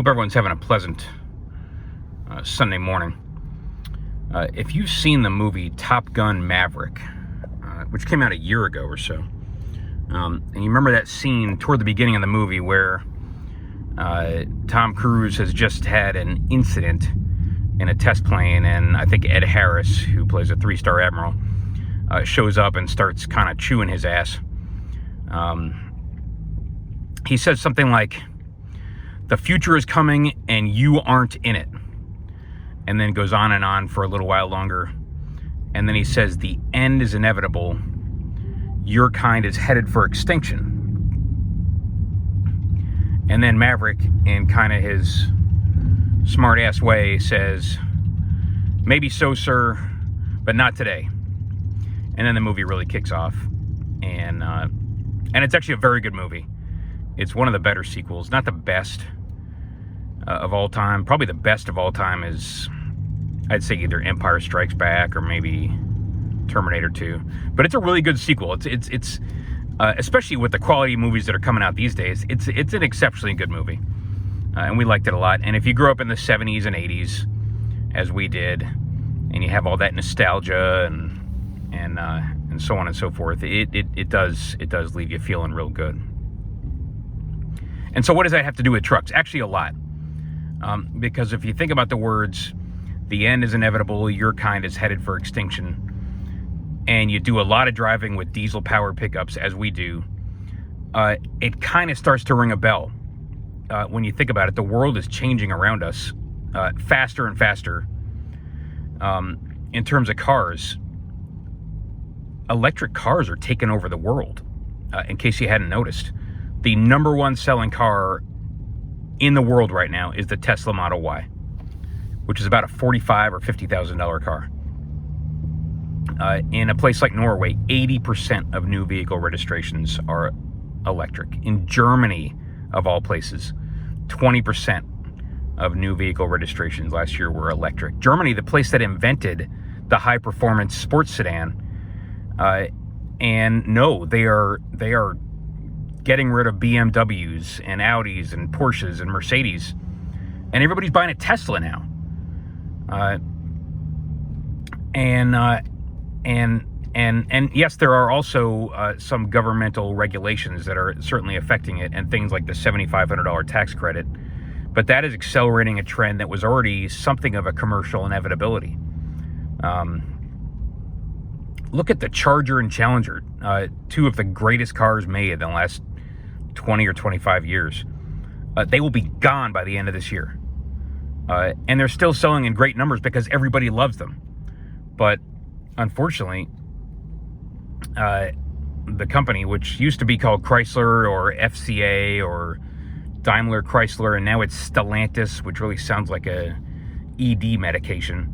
Hope everyone's having a pleasant Sunday morning. If you've seen the movie Top Gun Maverick, which came out a year ago or so, and you remember that scene toward the beginning of the movie where Tom Cruise has just had an incident in a test plane, and I think Ed Harris, who plays a 3-star admiral, shows up and starts kind of chewing his ass. He says something like, "The future is coming and you aren't in it." And then goes on and on for a little while longer. And then he says, "The end is inevitable. Your kind is headed for extinction." And then Maverick, in kind of his smart-ass way, says, "Maybe so, sir, but not today." And then the movie really kicks off. And it's actually a very good movie. It's one of the better sequels. Not the best of all time. Probably the best of all time is, I'd say, either Empire Strikes Back or maybe Terminator 2. But it's a really good sequel. It's especially with the quality of movies that are coming out these days, it's an exceptionally good movie. And we liked it a lot. And if you grew up in the 70s and 80s, as we did, and you have all that nostalgia and so on and so forth, it does leave you feeling real good. And so what does that have to do with trucks? Actually, a lot. Because if you think about the words, "The end is inevitable, your kind is headed for extinction," and you do a lot of driving with diesel-powered pickups, as we do, it kind of starts to ring a bell. When you think about it, the world is changing around us faster and faster. In terms of cars, electric cars are taking over the world. In case you hadn't noticed, the number one selling car in the world right now is the Tesla Model Y, which is about a $45,000 or $50,000 car. In a place like Norway, 80% of new vehicle registrations are electric. In Germany, of all places, 20% of new vehicle registrations last year were electric. Germany, the place that invented the high-performance sports sedan, and no, they are getting rid of BMWs and Audis and Porsches and Mercedes, and everybody's buying a Tesla now. And yes, there are also some governmental regulations that are certainly affecting it, and things like the $7,500 tax credit. But that is accelerating a trend that was already something of a commercial inevitability. Look at the Charger and Challenger, two of the greatest cars made in the last 20 or 25 years. They will be gone by the end of this year. And they're still selling in great numbers because everybody loves them. But unfortunately, the company, which used to be called Chrysler or FCA or Daimler Chrysler, and now it's Stellantis, which really sounds like a ED medication,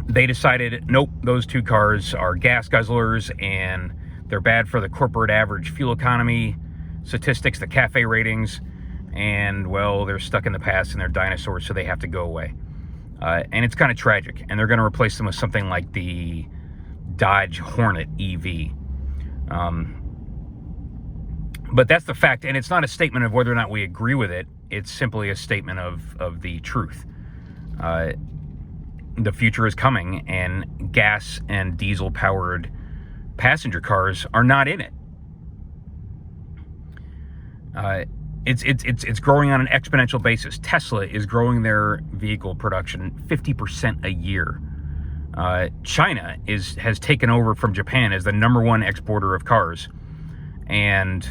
they decided, nope, those two cars are gas guzzlers and they're bad for the corporate average fuel economy statistics, the CAFE ratings, and, well, they're stuck in the past and they're dinosaurs, so they have to go away. And it's kind of tragic. And they're going to replace them with something like the Dodge Hornet EV. But that's the fact, and it's not a statement of whether or not we agree with it. It's simply a statement of the truth. The future is coming, and gas and diesel-powered passenger cars are not in it. It's growing on an exponential basis. Tesla is growing their vehicle production 50% a year. China has taken over from Japan as the number one exporter of cars, and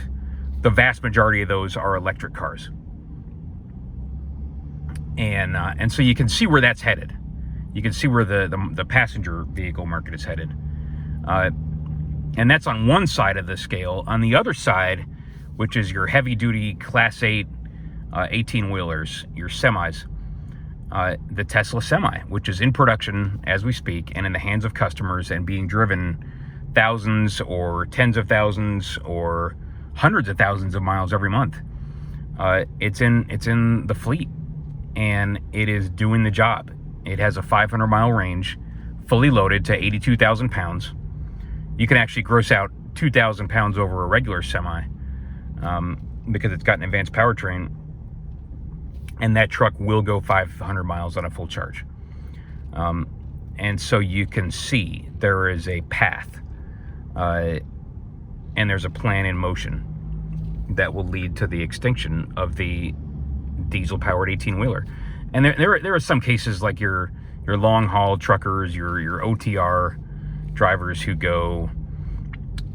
the vast majority of those are electric cars. And so you can see where that's headed. You can see where the passenger vehicle market is headed. And that's on one side of the scale. On the other side, which is your heavy-duty Class 8 18-wheelers, your semis, the Tesla Semi, which is in production as we speak and in the hands of customers and being driven thousands or tens of thousands or hundreds of thousands of miles every month. It's in the fleet, and it is doing the job. It has a 500-mile range, fully loaded to 82,000 pounds. You can actually gross out 2,000 pounds over a regular semi. because it's got an advanced powertrain, and that truck will go 500 miles on a full charge. And so you can see there is a path, and there's a plan in motion that will lead to the extinction of the diesel-powered 18-wheeler. And there are some cases like your long-haul truckers, your OTR drivers who go,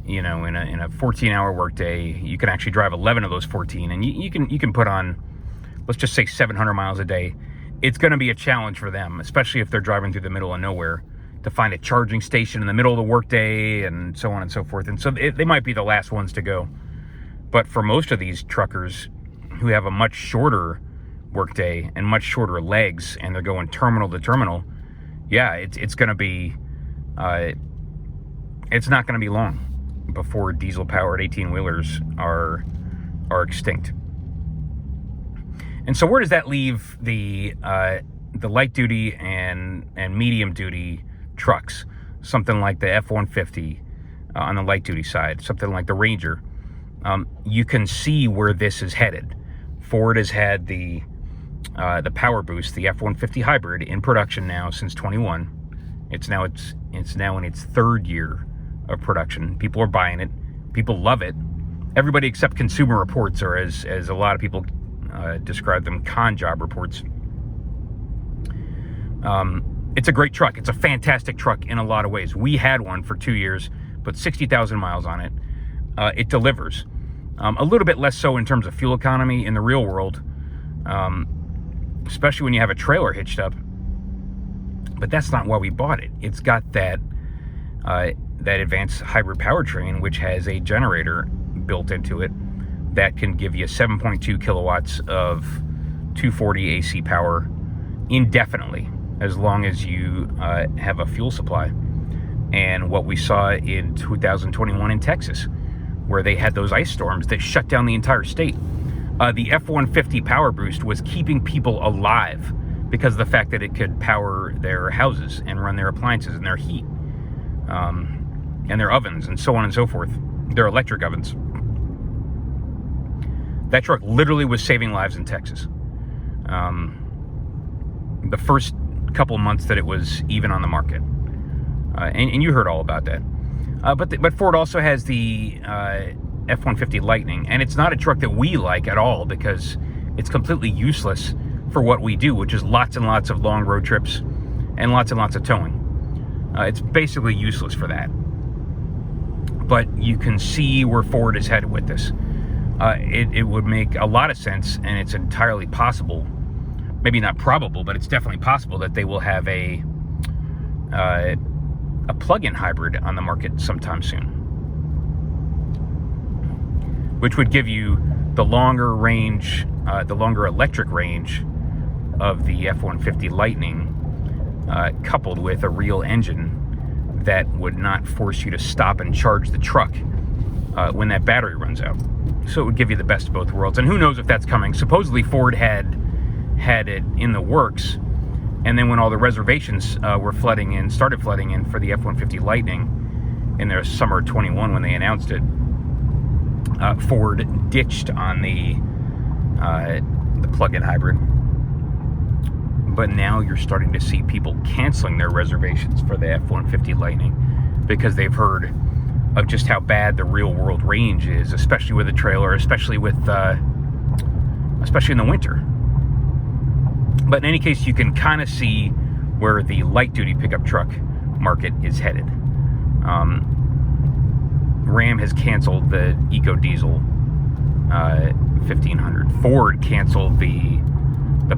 in a 14-hour workday. You can actually drive 11 of those 14, and you can put on, let's just say, 700 miles a day. It's going to be a challenge for them, especially if they're driving through the middle of nowhere, to find a charging station in the middle of the workday, and so on and so forth. And so they might be the last ones to go. But for most of these truckers who have a much shorter workday and much shorter legs, and they're going terminal to terminal, yeah, it's going to be, it's not going to be long before diesel-powered 18-wheelers are extinct. And so where does that leave the light-duty and medium-duty trucks? Something like the F-150 on the light-duty side, something like the Ranger. You can see where this is headed. Ford has had the Power Boost, the F-150 hybrid, in production now since 21. It's now in its third year of production. People are buying it. People love it. Everybody except Consumer Reports, or as a lot of people describe them, con job reports. It's a great truck. It's a fantastic truck in a lot of ways. We had one for 2 years, put 60,000 miles on it. It delivers. A little bit less so in terms of fuel economy in the real world, especially when you have a trailer hitched up. But that's not why we bought it. It's got that advanced hybrid powertrain, which has a generator built into it that can give you 7.2 kilowatts of 240 AC power indefinitely, as long as you have a fuel supply. And what we saw in 2021 in Texas, where they had those ice storms that shut down the entire state, the F-150 Power Boost was keeping people alive because of the fact that it could power their houses and run their appliances and their heat, and their ovens, and so on and so forth, their electric ovens. That truck literally was saving lives in Texas. The first couple months that it was even on the market. And you heard all about that. But Ford also has the F-150 Lightning, and it's not a truck that we like at all because it's completely useless for what we do, which is lots and lots of long road trips and lots of towing. It's basically useless for that. But you can see where Ford is headed with this. It would make a lot of sense, and it's entirely possible, maybe not probable, but it's definitely possible that they will have a plug-in hybrid on the market sometime soon, which would give you the longer range, the longer electric range of the F-150 Lightning, coupled with a real engine that would not force you to stop and charge the truck when that battery runs out. So it would give you the best of both worlds. And who knows if that's coming. Supposedly Ford had it in the works, and then when all the reservations started flooding in for the F-150 Lightning in their summer 21 when they announced it, Ford ditched on the plug-in hybrid. But now you're starting to see people canceling their reservations for the F-150 Lightning because they've heard of just how bad the real-world range is, especially with a trailer, especially in the winter. But in any case, you can kind of see where the light-duty pickup truck market is headed. Ram has canceled the EcoDiesel 1500. Ford canceled the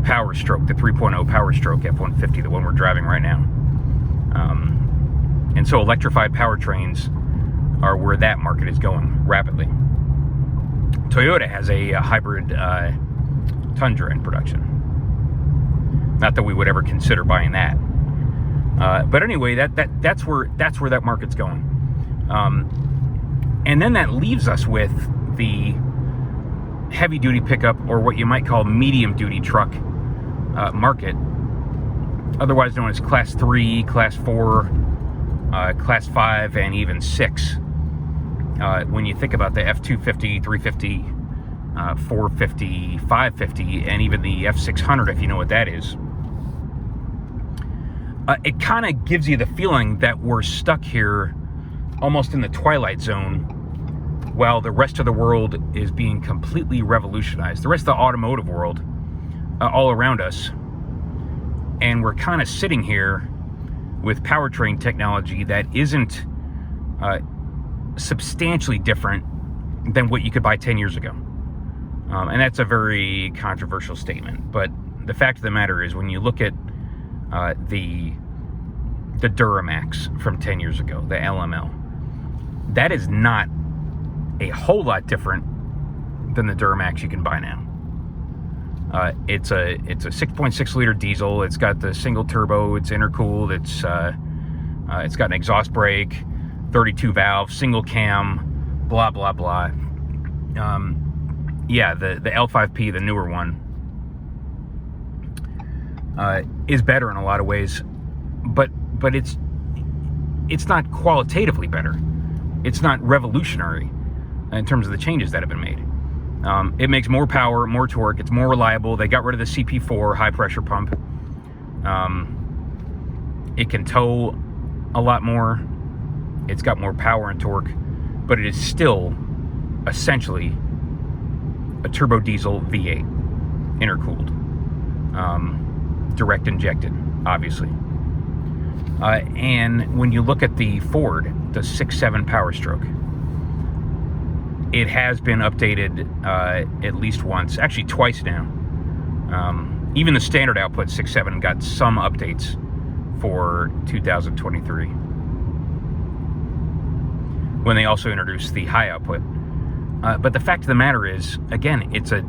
Power Stroke, the 3.0 Power Stroke F-150, the one we're driving right now. And so electrified powertrains are where that market is going rapidly. Toyota has a hybrid Tundra in production. Not that we would ever consider buying that. But anyway, that's where that market's going. And then that leaves us with the heavy-duty pickup, or what you might call medium-duty truck market, otherwise known as Class 3, Class 4, Class 5, and even 6. When you think about the F-250, 350, 450, 550, and even the F600, if you know what that is. It kind of gives you the feeling that we're stuck here almost in the twilight zone while the rest of the world is being completely revolutionized. The rest of the automotive world all around us. And we're kind of sitting here with powertrain technology that isn't substantially different than what you could buy 10 years ago. And that's a very controversial statement. But the fact of the matter is, when you look at the Duramax from 10 years ago, the LML, that is not a whole lot different than the Duramax you can buy now. It's a 6.6 liter diesel. It's got the single turbo. It's intercooled. It's got an exhaust brake, 32 valve, single cam, blah blah blah. Yeah, the L5P, the newer one, is better in a lot of ways, but it's not qualitatively better. It's not revolutionary in terms of the changes that have been made. It makes more power, more torque. It's more reliable. They got rid of the CP4 high pressure pump. It can tow a lot more. It's got more power and torque, but it is still essentially a turbo diesel V8, intercooled, direct injected, obviously. And when you look at the Ford, the 6.7 Power Stroke, it has been updated at least once, actually twice now. Even the standard output 6.7 got some updates for 2023, when they also introduced the high output. But the fact of the matter is, again, it's a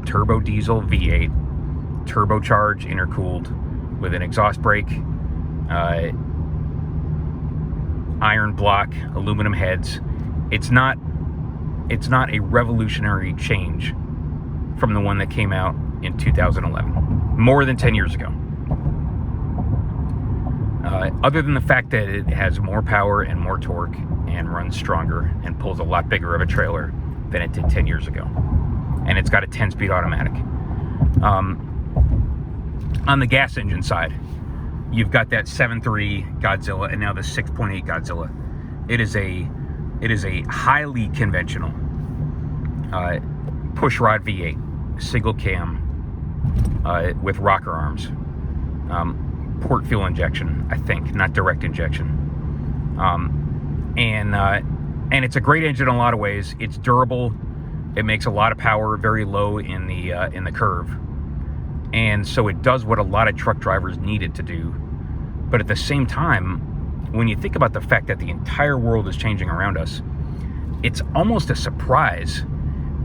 turbo diesel V8, turbocharged, intercooled, with an exhaust brake, iron block, aluminum heads. It's not a revolutionary change from the one that came out in 2011, more than 10 years ago. Other than the fact that it has more power and more torque and runs stronger and pulls a lot bigger of a trailer than it did 10 years ago. And it's got a 10-speed automatic. On the gas engine side, you've got that 7.3 Godzilla and now the 6.8 Godzilla. It is a highly conventional pushrod V8, single cam, with rocker arms, port fuel injection, I think, not direct injection, and it's a great engine in a lot of ways. It's durable. It makes a lot of power very low in the curve, and so it does what a lot of truck drivers need it to do. But at the same time, when you think about the fact that the entire world is changing around us, it's almost a surprise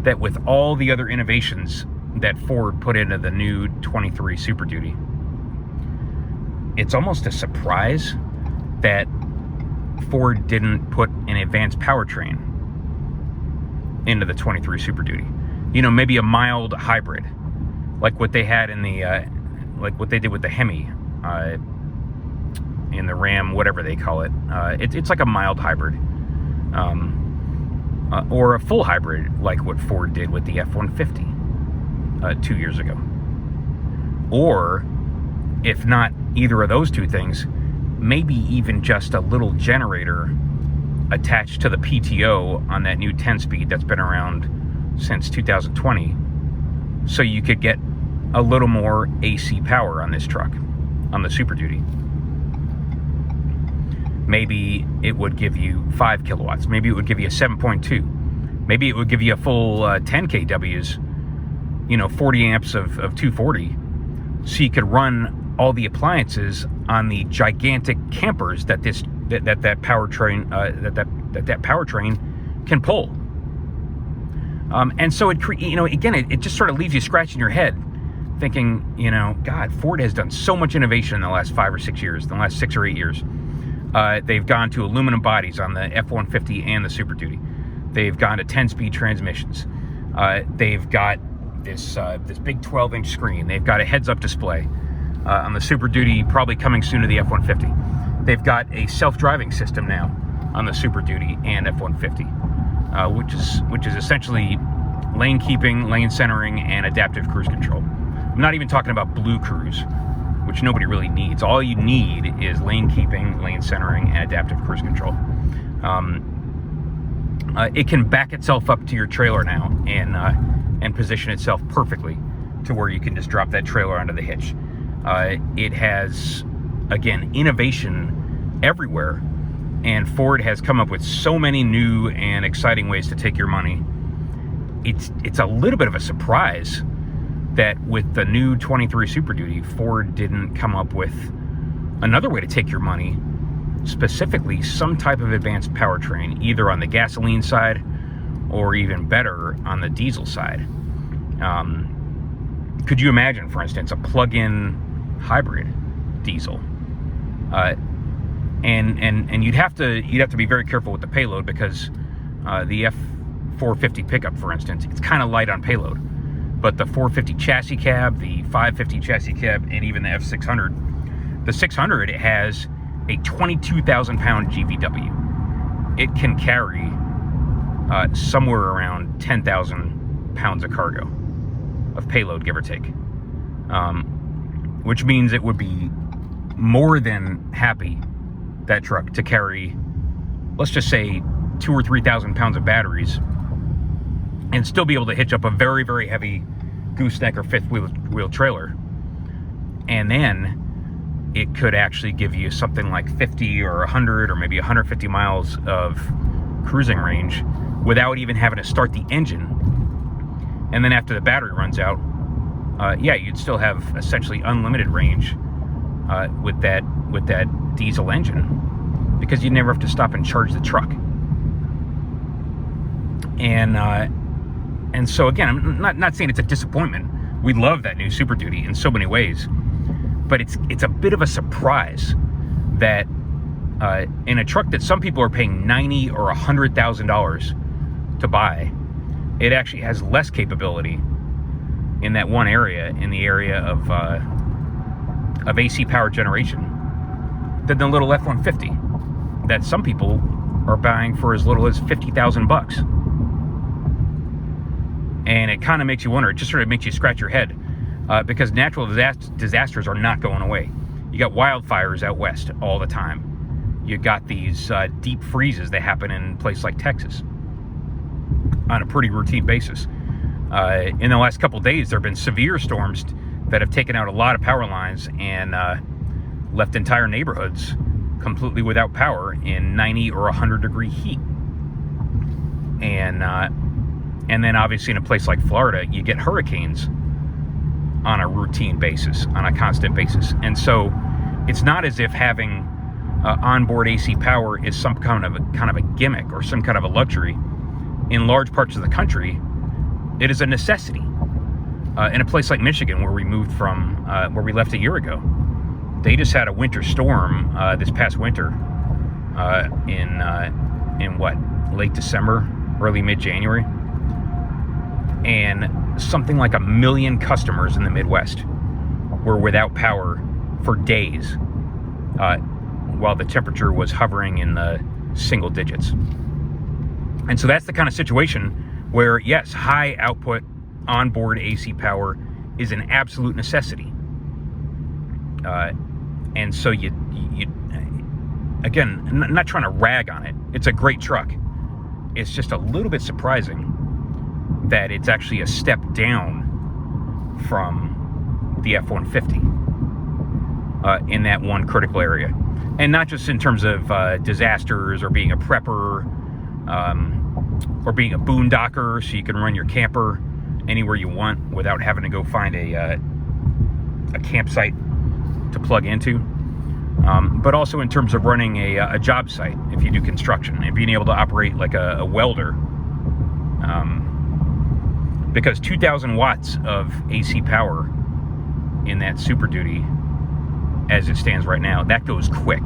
that with all the other innovations that Ford put into the new 23 Super Duty, it's almost a surprise that Ford didn't put an advanced powertrain into the 23 Super Duty. You know, maybe a mild hybrid, like what they had in the, like what they did with the Hemi, in the Ram, whatever they call it. It's like a mild hybrid, or a full hybrid, like what Ford did with the F-150 2 years ago. Or, if not either of those two things, maybe even just a little generator attached to the PTO on that new 10-speed that's been around since 2020, so you could get a little more AC power on this truck, on the Super Duty. Maybe it would give you 5 kilowatts. Maybe it would give you a 7.2. Maybe it would give you a full 10 kWs, 40 amps of 240, so you could run all the appliances on the gigantic campers that that powertrain can pull. And so it just sort of leaves you scratching your head, thinking, God, Ford has done so much innovation in the last 5 or 6 years, the last 6 or 8 years. They've gone to aluminum bodies on the F-150 and the Super Duty. They've gone to 10-speed transmissions. They've got this big 12-inch screen. They've got a heads-up display on the Super Duty, probably coming soon to the F-150. They've got a self-driving system now on the Super Duty and F-150, which is essentially lane keeping, lane centering, and adaptive cruise control. I'm not even talking about blue cruise, which nobody really needs. All you need is lane keeping, lane centering, and adaptive cruise control. It can back itself up to your trailer now and position itself perfectly to where you can just drop that trailer onto the hitch. It has, again, innovation everywhere, and Ford has come up with so many new and exciting ways to take your money. It's a little bit of a surprise that with the new 23 Super Duty, Ford didn't come up with another way to take your money, specifically some type of advanced powertrain, either on the gasoline side or even better on the diesel side. Could you imagine, for instance, a plug-in hybrid diesel? And you'd have to be very careful with the payload, because the F450 pickup, for instance, it's kind of light on payload. But the 450 chassis cab, the 550 chassis cab, and even the F600, the 600 has a 22,000 pound GVW. It can carry somewhere around 10,000 pounds of cargo, of payload, give or take. Which means it would be more than happy, that truck, to carry, let's just say, 2,000 or 3,000 pounds of batteries and still be able to hitch up a very, very heavy gooseneck or fifth wheel trailer. And then it could actually give you something like 50 or 100 or maybe 150 miles of cruising range without even having to start the engine. And then after the battery runs out, yeah, you'd still have essentially unlimited range with that diesel engine, because you never have to stop and charge the truck. And so again, I'm not saying it's a disappointment. We love that new Super Duty in so many ways, but it's a bit of a surprise that in a truck that some people are paying $90,000 or $100,000 to buy, it actually has less capability in that one area, in the area of AC power generation, than the little F-150 that some people are buying for as little as $50,000. And it kind of makes you wonder. It just sort of makes you scratch your head, because natural disasters are not going away. You got wildfires out west all the time. You got these deep freezes that happen in places like Texas on a pretty routine basis. In the last couple of days, there have been severe storms that have taken out a lot of power lines and left entire neighborhoods completely without power in 90 or 100 degree heat. And then obviously in a place like Florida, you get hurricanes on a routine basis, on a constant basis. And so it's not as if having onboard AC power is some kind of a gimmick or some kind of a luxury. In large parts of the country, it is a necessity. In a place like Michigan, where we moved from, where we left a year ago, they just had a winter storm this past winter in what, late December, early mid-January. And something like 1 million customers in the Midwest were without power for days, while the temperature was hovering in the single digits. And so that's the kind of situation where, yes, high output onboard AC power is an absolute necessity. And so you again, not trying to rag on it. It's a great truck. It's just a little bit surprising that it's actually a step down from the F-150 in that one critical area. And not just in terms of disasters or being a prepper or being a boondocker, so you can run your camper anywhere you want without having to go find a campsite to plug into, but also in terms of running a job site if you do construction, and being able to operate like a welder. Because 2,000 watts of AC power in that Super Duty, as it stands right now, that goes quick.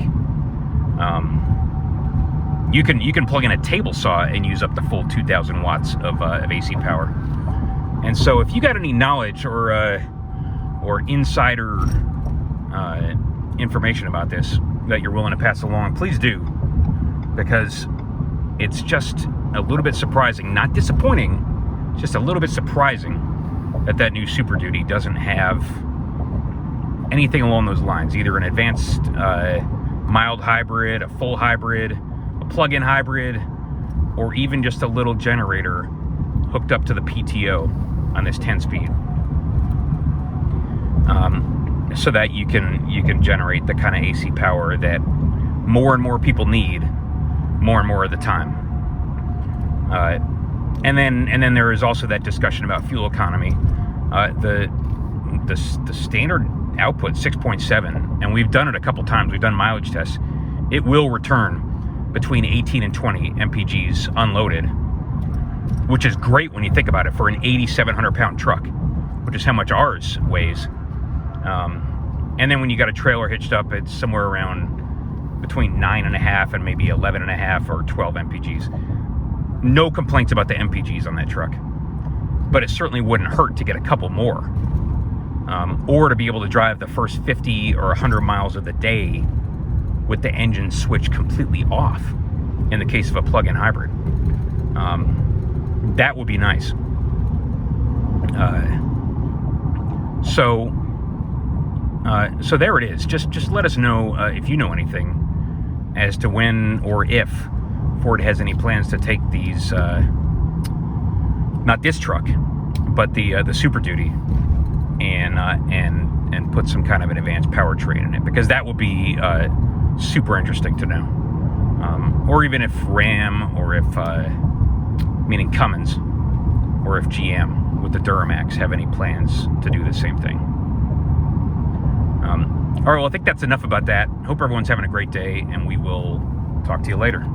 You can plug in a table saw and use up the full 2,000 watts of AC power. And so, if you got any knowledge or insider information about this that you're willing to pass along, please do, because it's just a little bit surprising, not disappointing, It's just a little bit surprising that new Super Duty doesn't have anything along those lines, either an advanced mild hybrid, a full hybrid, a plug-in hybrid, or even just a little generator hooked up to the PTO on this 10-speed, so that you can generate the kind of AC power that more and more people need more and more of the time. And then there is also that discussion about fuel economy. The standard output 6.7, and we've done it a couple times. We've done mileage tests. It will return between 18 and 20 mpgs unloaded, which is great when you think about it for an 8,700 pound truck, which is how much ours weighs. And then when you got a trailer hitched up, it's somewhere around between 9.5 and maybe 11.5 or 12 mpgs. No complaints about the mpgs on that truck, but it certainly wouldn't hurt to get a couple more, or to be able to drive the first 50 or 100 miles of the day with the engine switched completely off in the case of a plug-in hybrid. That would be nice. So there it is. Just let us know if you know anything as to when or if Ford has any plans to take these, not this truck, but the Super Duty, and put some kind of an advanced powertrain in it, because that would be super interesting to know. Or even if Ram, or if meaning Cummins, or if GM with the Duramax have any plans to do the same thing. All right, well, I think that's enough about that. Hope everyone's having a great day, and we will talk to you later.